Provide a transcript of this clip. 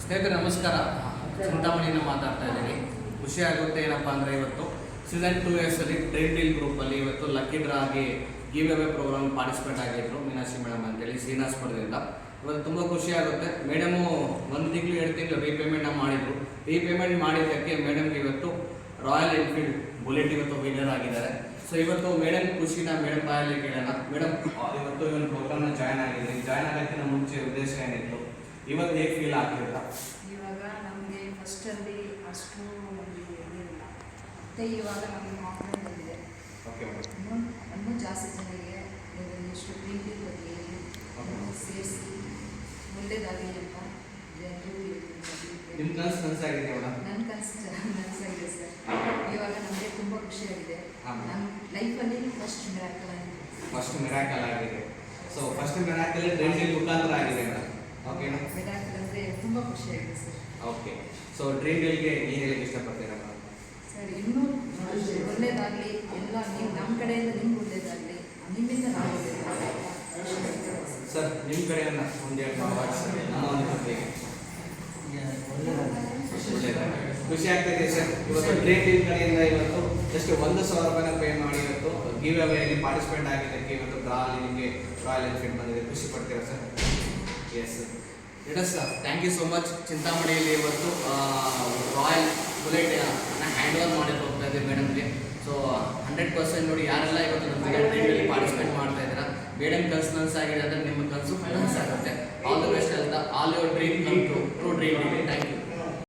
ಸ್ನೇಹಿತರೆ ನಮಸ್ಕಾರ. ಚಿಂತಾಮಣಿಯಿಂದ ಮಾತಾಡ್ತಾ ಇದ್ದೀನಿ. ಖುಷಿ ಆಗುತ್ತೆ ಏನಪ್ಪ ಅಂದರೆ ಇವತ್ತು ಸೀಸನ್ 2 ಅಲ್ಲಿ ಡ್ರೀಮ್ ಡೀಲ್ ಗ್ರೂಪಲ್ಲಿ ಇವತ್ತು ಲಕ್ಕಿ ಡ್ರಾ ಆಗಿ ಗಿವ್ ಅವೇ ಪ್ರೋಗ್ರಾಮ್ ಪಾರ್ಟಿಸಿಪೇಟ್ ಆಗಿದ್ರು ಮೀನಾಕ್ಷಿ ಮೇಡಮ್ ಅಂತೇಳಿ ಶ್ರೀನಿವಾಸಪುರದಿಂದ. ಇವತ್ತು ತುಂಬ ಖುಷಿ ಆಗುತ್ತೆ. ಮೇಡಮು 1 ತಿಂಗಳು 2 ತಿಂಗಳು ರೀಪೇಮೆಂಟ್ನ ಮಾಡಿದರು. ರೀಪೇಮೆಂಟ್ ಮಾಡಿದ್ದಕ್ಕೆ ಮೇಡಮ್ಗೆ ಇವತ್ತು ರಾಯಲ್ ಎನ್ಫೀಲ್ಡ್ ಬುಲೆಟ್ ಇವತ್ತು ವಿನ್ನರ್ ಆಗಿದ್ದಾರೆ. ಸೊ ಇವತ್ತು ಮೇಡಮ್ ಖುಷಿನ ಮೇಡಮ್ ಬಾಯಲ್ಲಿ ಕೇಳೋಣ. ಮೇಡಮ್ ಇವತ್ತು ಈ ಒಂದು ಪ್ರೋಗ್ರಾಮ್ನ ಜಾಯ್ನ್ ಆಗಿದ್ದೀನಿ. ಜಾಯ್ನ್ ಆಗೋಕ್ಕಿಂತ ಮುಂಚೆ ಉದ್ದೇಶ ಏನಿತ್ತು? ಇವತ್ತು ಹೇಗೆ ಫೀಲ್ ಆಗ್ತಿಲ್ಲ? ಇವಾಗ ನಮಗೆ ಫಸ್ಟಲ್ಲಿ ಅಷ್ಟು ಇದಿಲ್ಲ, ಮತ್ತು ಇವಾಗ ನಮಗೆ ಕಾನ್ಫಿಡೆಂಟ್ ಬಂದಿದೆ. Okay madam. ಇನ್ನೂ ಜಾಸ್ತಿ ಜನರಿಗೆ ಎಷ್ಟು ಪ್ರೀತಿ ಬಗ್ಗೆ ಸೇರಿಸಿ ಒಳ್ಳೆಯದಾಗಲಿ ಅಂತ ಜನರು ನಿಮ್ಮ ಕನಸಾಗಿದೆ ಮೇಡಮ್? ನನ್ನ ಕನಸಾಗಿದೆ ಸರ್. ಇವಾಗ ನಮಗೆ ತುಂಬ ಖುಷಿಯಾಗಿದೆ. ಹಾಂ. ನನ್ನ ಲೈಫಲ್ಲಿ ಫಸ್ಟ್ ಮಿರಾಕಲ್ ಆಗಿದೆ. ಫಸ್ಟ್ ಮಿರಾಕಲ್ ಆಗಿದೆ. So first miracle dream deal ಮುಖಾಂತರ ಆಗಿದೆ ಮೇಡಮ್. ಓಕೆನಾ? ಮಿರಾಕಲ್ ಅಂದರೆ ತುಂಬ ಖುಷಿಯಾಗಿದೆ ಸರ್. ಓಕೆ. ಸೊ ಡ್ರೀಮ್ ಡೀಲ್ಗೆ ಏನು ಹೇಳಕ್ಕೆ ಇಷ್ಟಪಡ್ತೀರಾ ಮೇಡಮ್? ಸರ್ ಇನ್ನೂ ಒಳ್ಳೆಯದಾಗಲಿ, ಎಲ್ಲ ನೀವು ನಮ್ಮ ಕಡೆಯಿಂದ ನಿಮ್ಗೆ ಒಳ್ಳೆಯದಾಗಲಿ, ನಿಮ್ಮಿಂದ ನಾವು ಒಳ್ಳೆಯದಾಗಲಿ. ಸರ್ ನಿಮ್ಮ ಕಡೆಯಿಂದ ಒಂದೆರಡು ವರ್ಡ್ಸ್ ನಮ್ಮ ಒಂದು ಜೊತೆಗೆ ಖುಷಿ ಆಗ್ತಿದೆ ಸರ್. ಇವತ್ತು ಡ್ರೀಮ್ ಡೀಲ್ ಕಡೆಯಿಂದ ಇವತ್ತು ಜಸ್ಟ್ 1,000 ರೂಪಾಯಿನ ಪೇ ಮಾಡಿ ಇವತ್ತು ಗಿವ್ ಅವೇಲಿ ಪಾರ್ಟಿಸಿಪೇಟ್ ಆಗಿದ್ದಕ್ಕೆ ಇವತ್ತು ಡ್ರಾಲಿ ನಿಮಗೆ ರಾಯಲ್ ಎನ್ಫೀಲ್ಡ್ ಬಂದಿದೆ. ಖುಷಿ ಪಡ್ತೀರಾ sir? Yes sir, thank you so much. ಚಿಂತಾಮಣಿಯಲ್ಲಿ ಇವತ್ತು ರಾಯಲ್ ಬುಲೆಟ್ ಹ್ಯಾಂಡ್ ಓವರ್ ಮಾಡಿ ಹೋಗ್ತಾ ಇದೆ ಮೇಡಮ್ಗೆ. ಸೊ 100% ನೋಡಿ ಯಾರೆಲ್ಲ ಇವತ್ತು ನಮ್ಮ ಡ್ರೀಮಲ್ಲಿ ಪಾರ್ಟಿಸಿಪೇಟ್ ಮಾಡ್ತಾ ಇದ್ದೀರಾ, ಮೇಡಮ್ ಕನಸು ನನಸಾಗಿದೆ ಅಂದರೆ ನಿಮ್ಮ ಕನಸು ಫೈನಾನ್ಸ್ ಆಗುತ್ತೆ. ಆಲ್ ದ ಬೆಸ್ಟ್ ಅಂತ. All your dream come true dream. Thank you.